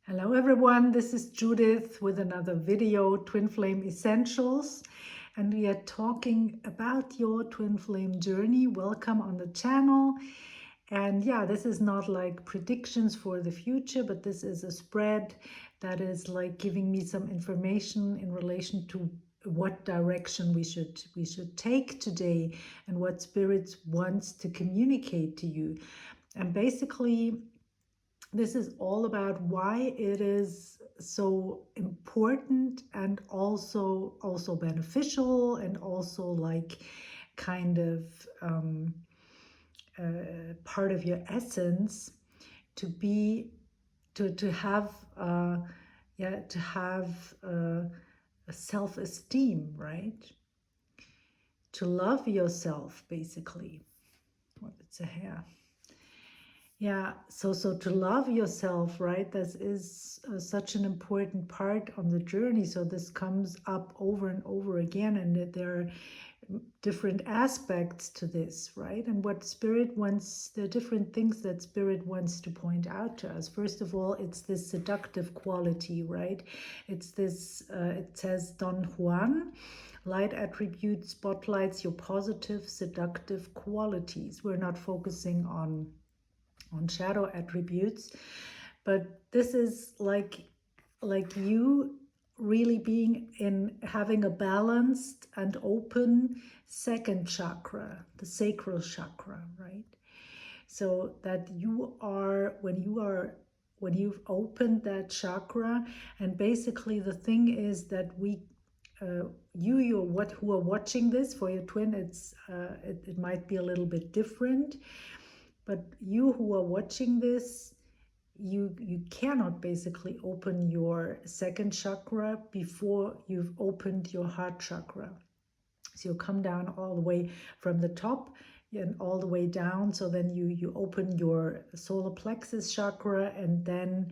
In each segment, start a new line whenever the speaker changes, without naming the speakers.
Hello everyone, this is Judith with another video, Twin Flame Essentials, and we are talking about your twin flame journey. Welcome on the channel. And yeah, this is not like predictions for the future, but this is a spread that is like giving me some information in relation to what direction we should take today and what Spirit wants to communicate to you. And basically, this is all about why it is so important and also beneficial and also like kind of part of your essence to be to have to have a self-esteem, right? To love yourself, basically. What it's a hair. Yeah, so to love yourself, right? This is such an important part on the journey. So this comes up over and over again, and that there are different aspects to this, right? And what Spirit wants, the different things that Spirit wants to point out to us. First of all, it's this seductive quality, right? It's this, it says Don Juan, light attribute spotlights your positive, seductive qualities. We're not focusing on shadow attributes, but this is like you really being in having a balanced and open second chakra, the sacral chakra, right? So that you are when you've opened that chakra, and basically the thing is that we who are watching this, for your twin, it might be a little bit different. But you who are watching this, you cannot basically open your second chakra before you've opened your heart chakra. So you come down all the way from the top and all the way down. So then you open your solar plexus chakra, and then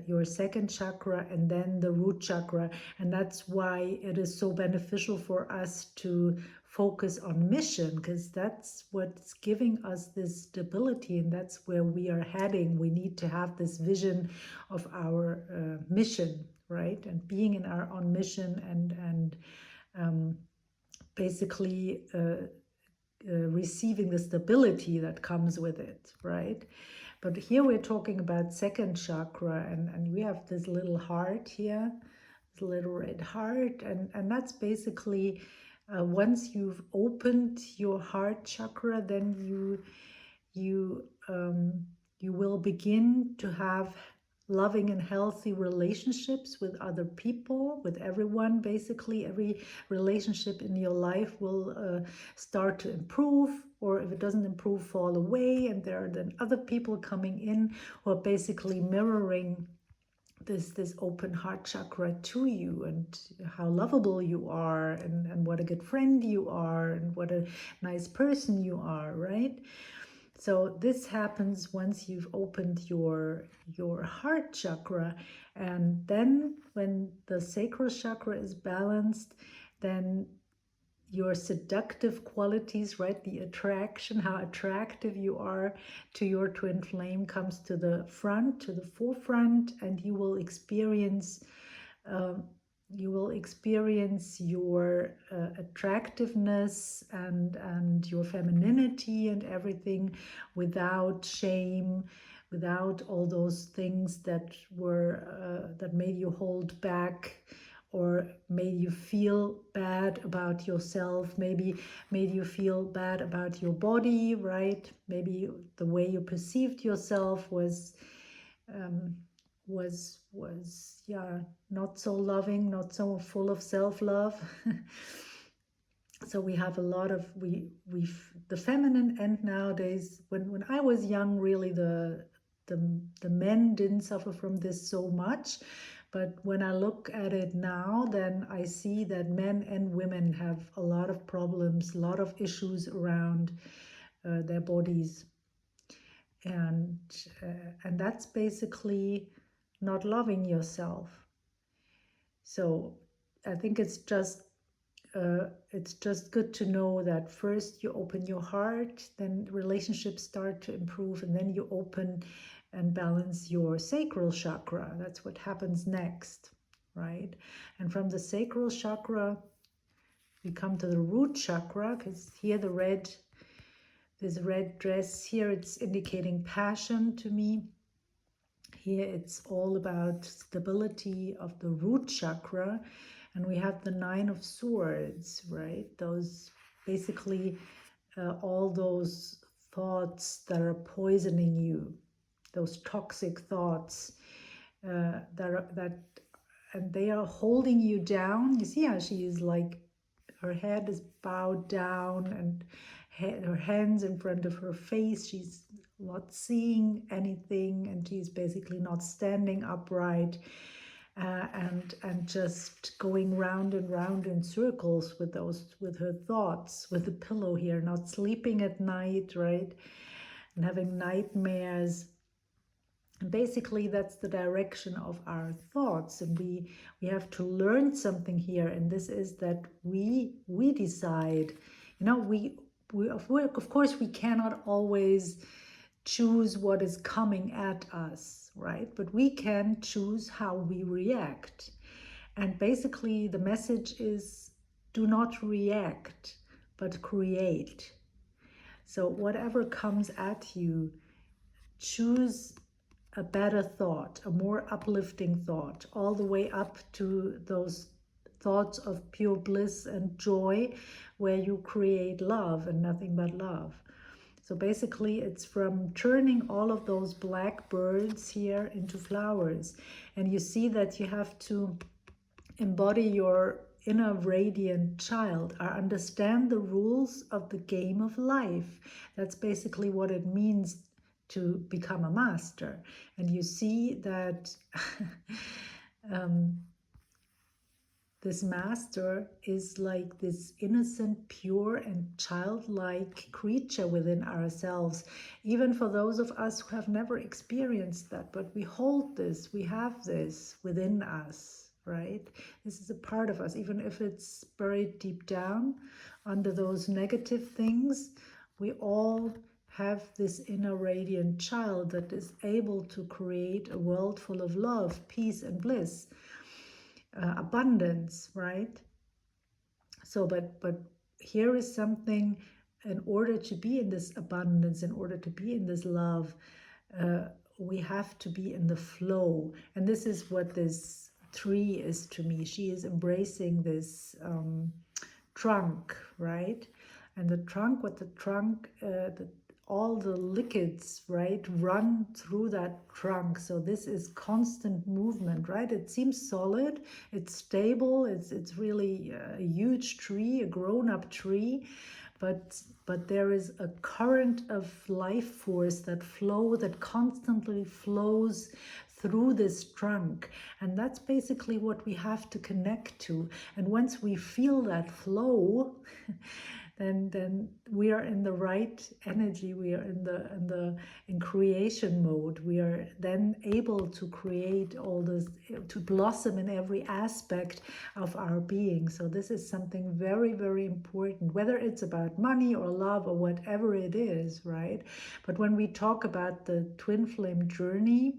your second chakra, and then the root chakra. And that's why it is so beneficial for us to focus on mission, because that's what's giving us this stability, and that's where we are heading. We need to have this vision of our mission, right? And being in our own mission, and basically receiving the stability that comes with it, right? But here we're talking about second chakra, and we have this little heart here, this little red heart, and that's basically once you've opened your heart chakra, then you will begin to have loving and healthy relationships with other people, with everyone. Basically, every relationship in your life will start to improve, or if it doesn't improve, fall away. And there are then other people coming in who are basically mirroring this open heart chakra to you, and how lovable you are, and what a good friend you are, and what a nice person you are, right? So this happens once you've opened your heart chakra. And then when the sacral chakra is balanced, then your seductive qualities, right? The attraction, how attractive you are to your twin flame, comes to the front, to the forefront, and you will experience your attractiveness and your femininity and everything without shame, without all those things that were that made you hold back, or made you feel bad about yourself, maybe made you feel bad about your body, right? Maybe the way you perceived yourself was yeah, not so loving, not so full of self-love. So we have a lot of the feminine end nowadays. When I was young, really the men didn't suffer from this so much. But when I look at it now, then I see that men and women have a lot of problems, a lot of issues around their bodies. And that's basically not loving yourself. So I think it's just good to know that first you open your heart, then relationships start to improve, and then you open and balance your sacral chakra. That's what happens next, right? And from the sacral chakra, we come to the root chakra, because here this red dress here, it's indicating passion to me. Here it's all about stability of the root chakra. And we have the 9 of Swords, right? Those basically all those thoughts that are poisoning you, those toxic thoughts and they are holding you down. You see how she is like, her head is bowed down and her hands in front of her face. She's not seeing anything, and she's basically not standing upright, and just going round and round in circles with her thoughts, with the pillow here, not sleeping at night, right, and having nightmares. And basically that's the direction of our thoughts, and we have to learn something here, and this is that we decide. You know, we of course we cannot always choose what is coming at us, right? But we can choose how we react. And basically the message is, do not react, but create. So whatever comes at you, choose a better thought, a more uplifting thought, all the way up to those thoughts of pure bliss and joy, where you create love and nothing but love. So basically it's from turning all of those black birds here into flowers. And you see that you have to embody your inner radiant child, or understand the rules of the game of life. That's basically what it means to become a master. And you see that this master is like this innocent, pure, and childlike creature within ourselves, even for those of us who have never experienced that. But we hold this, we have this within us, right? This is a part of us, even if it's buried deep down under those negative things. We all have this inner radiant child that is able to create a world full of love, peace, and bliss. Abundance, right? So but here is something, in order to be in this abundance, in order to be in this love, we have to be in the flow. And this is what this tree is to me. She is embracing this trunk, right? And the trunk, all the liquids, right, run through that trunk. So this is constant movement, right? It seems solid, it's stable, it's really a huge tree, a grown-up tree, but there is a current of life force that constantly flows through this trunk. And that's basically what we have to connect to. And once we feel that flow, then we are in the right energy. We are in creation mode. We are then able to create all this, to blossom in every aspect of our being. So this is something very, very important, whether it's about money or love or whatever it is, right? But when we talk about the twin flame journey,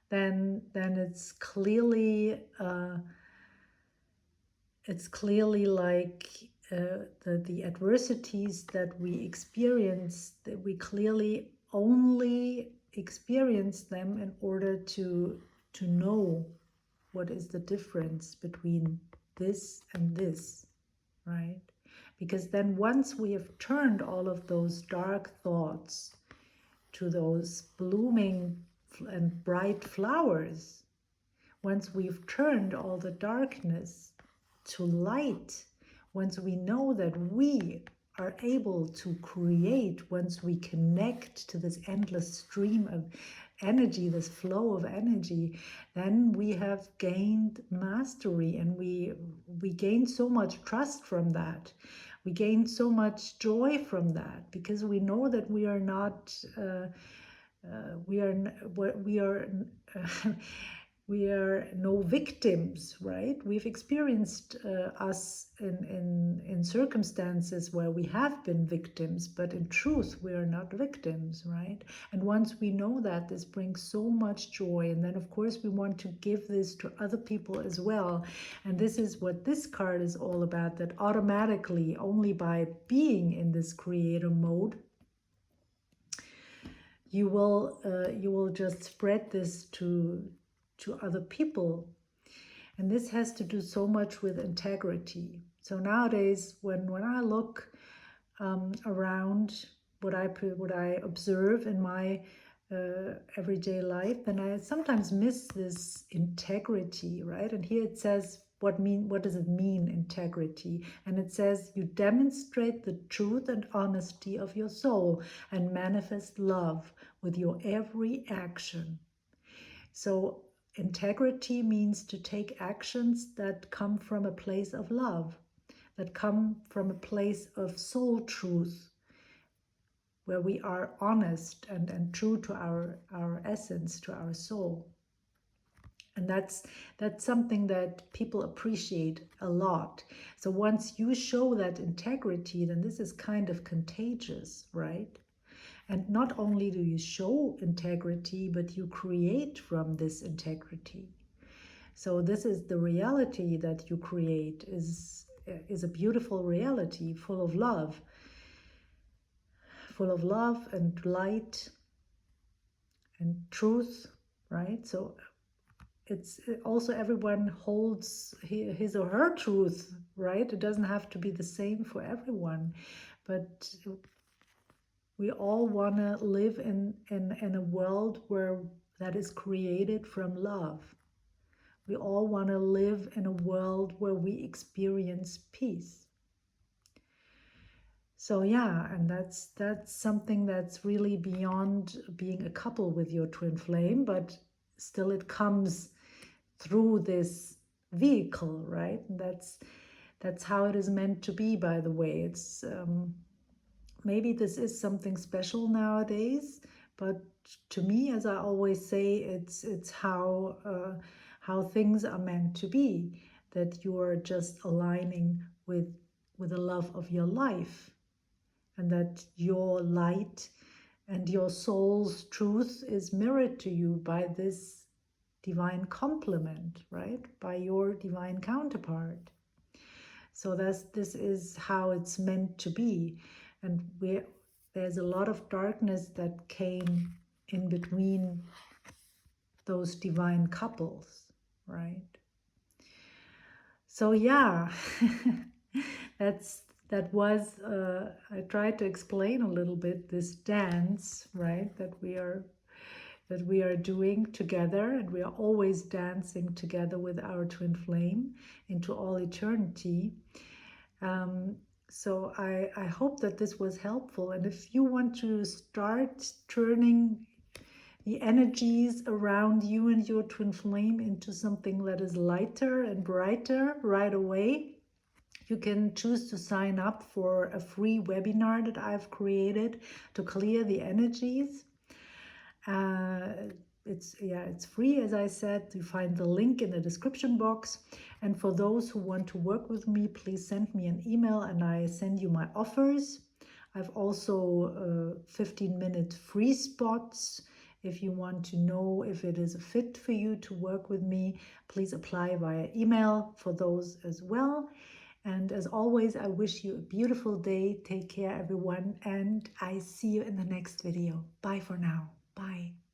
then it's clearly like the adversities that we experience, that we clearly only experience them in order to know what is the difference between this and this, right? Because then once we have turned all of those dark thoughts to those blooming and bright flowers, once we've turned all the darkness to light, once we know that we are able to create, once we connect to this endless stream of energy, this flow of energy, then we have gained mastery, and we gain so much trust from that. We gain so much joy from that, because we know that we are not We are no victims, right? We've experienced us in circumstances where we have been victims, but in truth, we are not victims, right? And once we know that, this brings so much joy. And then, of course, we want to give this to other people as well. And this is what this card is all about, that automatically, only by being in this creator mode, you will just spread this to other people. And this has to do so much with integrity. So nowadays, when I look around what I observe in my everyday life, then I sometimes miss this integrity, right? And here it says, what does it mean, integrity? And it says, you demonstrate the truth and honesty of your soul and manifest love with your every action. So integrity means to take actions that come from a place of love, that come from a place of soul truth, where we are honest and true to our essence, to our soul. And that's something that people appreciate a lot. So once you show that integrity, then this is kind of contagious, right? And not only do you show integrity, but you create from this integrity. So this is the reality that you create is a beautiful reality, full of love and light and truth, right? So it's also, everyone holds his or her truth, right? It doesn't have to be the same for everyone, but we all want to live in a world where that is created from love. We all want to live in a world where we experience peace. So yeah, and that's something that's really beyond being a couple with your twin flame, but still it comes through this vehicle, right? And that's how it is meant to be, by the way. It's maybe this is something special nowadays, but to me, as I always say, it's how things are meant to be, that you are just aligning with the love of your life, and that your light and your soul's truth is mirrored to you by this divine complement, right? By your divine counterpart. So this is how it's meant to be. And there's a lot of darkness that came in between those divine couples, right? So yeah, that was I tried to explain a little bit this dance, right, that we are doing together, and we are always dancing together with our twin flame into all eternity. So I hope that this was helpful, and if you want to start turning the energies around you and your twin flame into something that is lighter and brighter right away, you can choose to sign up for a free webinar that I've created to clear the energies. It's free, as I said. You find the link in the description box. And for those who want to work with me, please send me an email and I send you my offers. I've also 15-minute free spots. If you want to know if it is a fit for you to work with me, please apply via email for those as well. And as always, I wish you a beautiful day. Take care, everyone, and I see you in the next video. Bye for now. Bye.